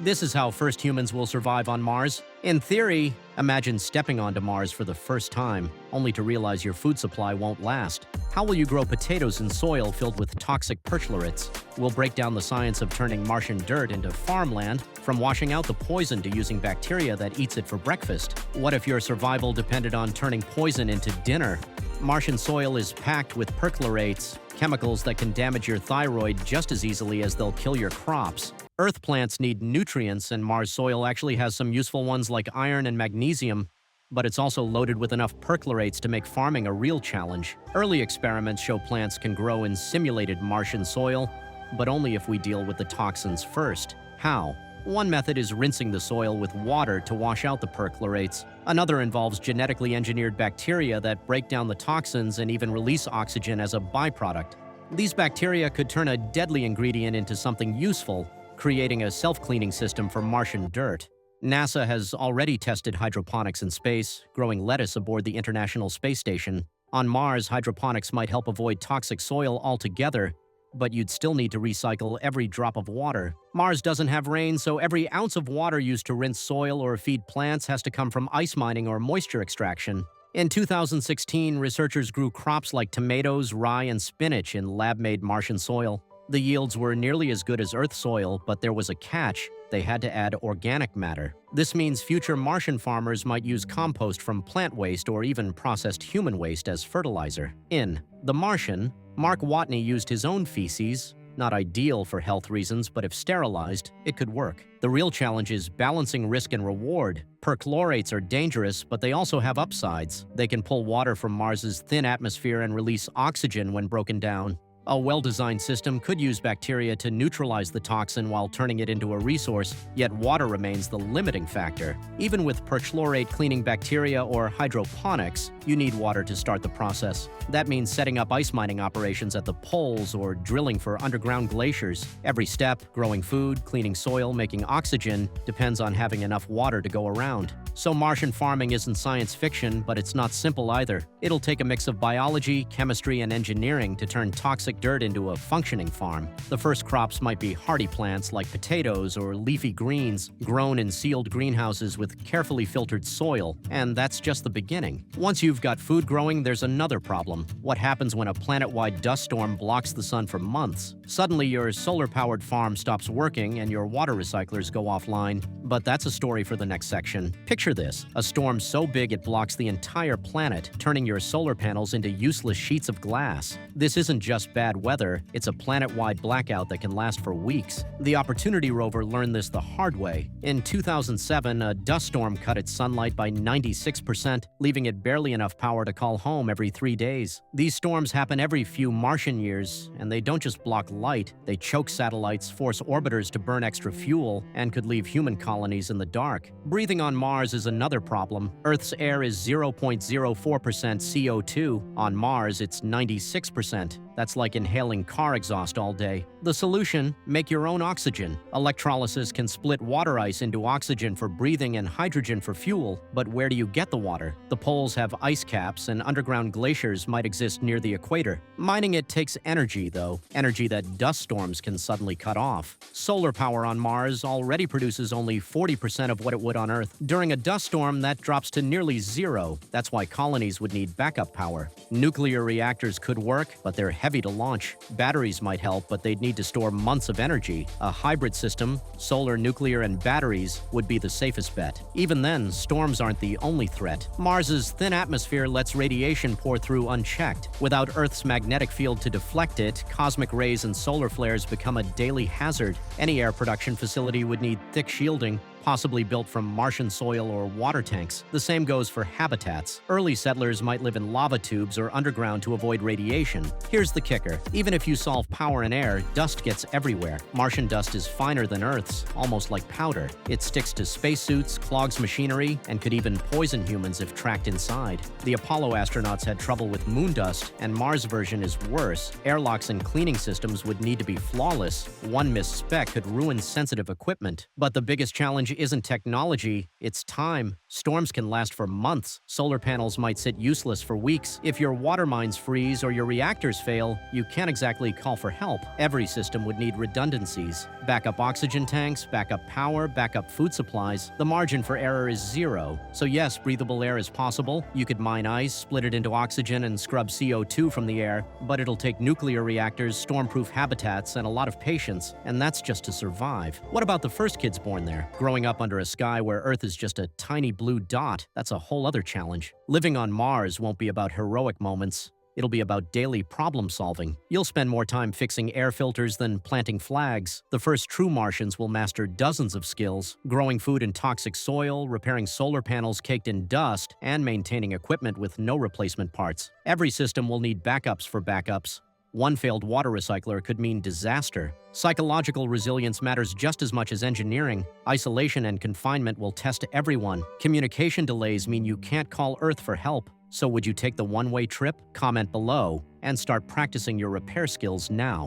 This is how first humans will survive on Mars. In theory, imagine stepping onto Mars for the first time, only to realize your food supply won't last. How will you grow potatoes in soil filled with toxic perchlorates? We'll break down the science of turning Martian dirt into farmland, from washing out the poison to using bacteria that eats it for breakfast. What if your survival depended on turning poison into dinner? Martian soil is packed with perchlorates, chemicals that can damage your thyroid just as easily as they'll kill your crops. Earth plants need nutrients, and Mars soil actually has some useful ones like iron and magnesium, but it's also loaded with enough perchlorates to make farming a real challenge. Early experiments show plants can grow in simulated Martian soil, but only if we deal with the toxins first. How? One method is rinsing the soil with water to wash out the perchlorates. Another involves genetically engineered bacteria that break down the toxins and even release oxygen as a byproduct. These bacteria could turn a deadly ingredient into something useful, creating a self-cleaning system for Martian dirt. NASA has already tested hydroponics in space, growing lettuce aboard the International Space Station. On Mars, hydroponics might help avoid toxic soil altogether, but you'd still need to recycle every drop of water. Mars doesn't have rain, so every ounce of water used to rinse soil or feed plants has to come from ice mining or moisture extraction. In 2016, researchers grew crops like tomatoes, rye, and spinach in lab-made Martian soil. The yields were nearly as good as Earth soil, but there was a catch. They had to add organic matter. This means future Martian farmers might use compost from plant waste or even processed human waste as fertilizer. In The Martian, Mark Watney used his own feces. Not ideal for health reasons, but if sterilized, it could work. The real challenge is balancing risk and reward. Perchlorates are dangerous, but they also have upsides. They can pull water from Mars's thin atmosphere and release oxygen when broken down. A well-designed system could use bacteria to neutralize the toxin while turning it into a resource, yet water remains the limiting factor. Even with perchlorate-cleaning bacteria or hydroponics, you need water to start the process. That means setting up ice mining operations at the poles or drilling for underground glaciers. Every step, growing food, cleaning soil, making oxygen, depends on having enough water to go around. So Martian farming isn't science fiction, but it's not simple either. It'll take a mix of biology, chemistry, and engineering to turn toxic dirt into a functioning farm. The first crops might be hardy plants like potatoes or leafy greens, grown in sealed greenhouses with carefully filtered soil, and that's just the beginning. Once you've got food growing, there's another problem. What happens when a planet-wide dust storm blocks the sun for months? Suddenly, your solar-powered farm stops working and your water recyclers go offline. But that's a story for the next section. Picture this: a storm so big it blocks the entire planet, turning your solar panels into useless sheets of glass. This isn't just bad weather, it's a planet-wide blackout that can last for weeks. The Opportunity rover learned this the hard way. In 2007, a dust storm cut its sunlight by 96%, leaving it barely enough power to call home every 3 days. These storms happen every few Martian years, and they don't just block light, they choke satellites, force orbiters to burn extra fuel, and could leave human colonies in the dark. Breathing on Mars is another problem. Earth's air is 0.04% CO2. On Mars, it's 96%. That's like inhaling car exhaust all day. The solution? Make your own oxygen. Electrolysis can split water ice into oxygen for breathing and hydrogen for fuel, but where do you get the water? The poles have ice caps, and underground glaciers might exist near the equator. Mining it takes energy, though, energy that dust storms can suddenly cut off. Solar power on Mars already produces only 40% of what it would on Earth. During a dust storm, that drops to nearly zero. That's why colonies would need backup power. Nuclear reactors could work, but they're heavy to launch. Batteries might help, but they'd need to store months of energy. A hybrid system, solar, nuclear, and batteries, would be the safest bet. Even then, storms aren't the only threat. Mars's thin atmosphere lets radiation pour through unchecked. Without Earth's magnetic field to deflect it, cosmic rays and solar flares become a daily hazard. Any air production facility would need thick shielding, possibly built from Martian soil or water tanks. The same goes for habitats. Early settlers might live in lava tubes or underground to avoid radiation. Here's the kicker: even if you solve power and air, dust gets everywhere. Martian dust is finer than Earth's, almost like powder. It sticks to spacesuits, clogs machinery, and could even poison humans if tracked inside. The Apollo astronauts had trouble with moon dust, and Mars' version is worse. Airlocks and cleaning systems would need to be flawless. One missed speck could ruin sensitive equipment. But the biggest challenge isn't technology, it's time. Storms can last for months. Solar panels might sit useless for weeks. If your water mines freeze or your reactors fail, you can't exactly call for help. Every system would need redundancies. Backup oxygen tanks, backup power, backup food supplies. The margin for error is zero. So yes, breathable air is possible. You could mine ice, split it into oxygen, and scrub CO2 from the air, but it'll take nuclear reactors, storm-proof habitats, and a lot of patience, and that's just to survive. What about the first kids born there? Growing up under a sky where Earth is just a tiny blue dot, that's a whole other challenge. Living on Mars won't be about heroic moments. It'll be about daily problem solving. You'll spend more time fixing air filters than planting flags. The first true Martians will master dozens of skills, growing food in toxic soil, repairing solar panels caked in dust, and maintaining equipment with no replacement parts. Every system will need backups for backups. One failed water recycler could mean disaster. Psychological resilience matters just as much as engineering. Isolation and confinement will test everyone. Communication delays mean you can't call Earth for help. So would you take the one-way trip? Comment below and start practicing your repair skills now.